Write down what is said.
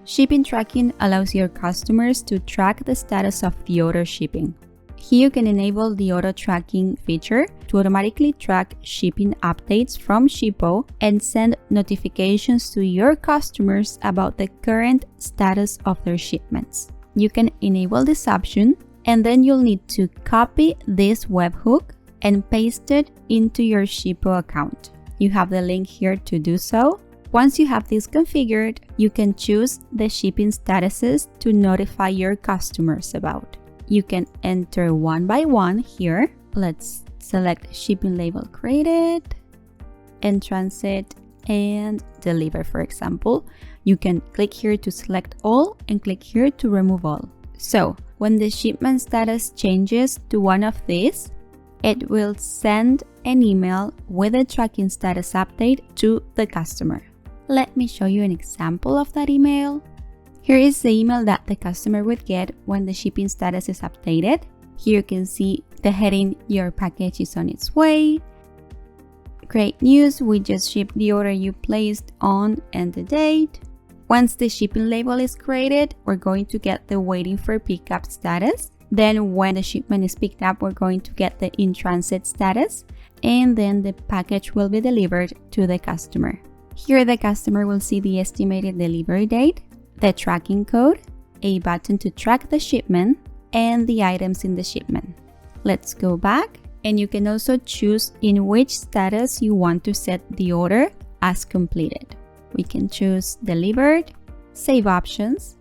Shipping tracking allows your customers to track the status of the order shipping. Here you can enable the auto tracking feature to automatically track shipping updates from Shippo and send notifications to your customers about the current status of their shipments. You can enable this option, and then you'll need to copy this webhook and paste it into your Shippo account. You have the link here to do so. Once you have this configured, you can choose the shipping statuses to notify your customers about. You can enter one by one here. Let's select shipping label created, in transit, and deliver, for example. You can click here to select all and click here to remove all. So when the shipment status changes to one of these, it will send an email with a tracking status update to the customer. Let me show you an example of that email. Here is the email that the customer would get when the shipping status is updated. Here you can see the heading, "Your package is on its way." Great news, we just shipped the order you placed on and the date. Once the shipping label is created, we're going to get the waiting for pickup status. Then when the shipment is picked up, we're going to get the in transit status, and then the package will be delivered to the customer. Here the customer will see the estimated delivery date, the tracking code, a button to track the shipment, and the items in the shipment. Let's go back, and you can also choose in which status you want to set the order as completed. We can choose delivered, save options,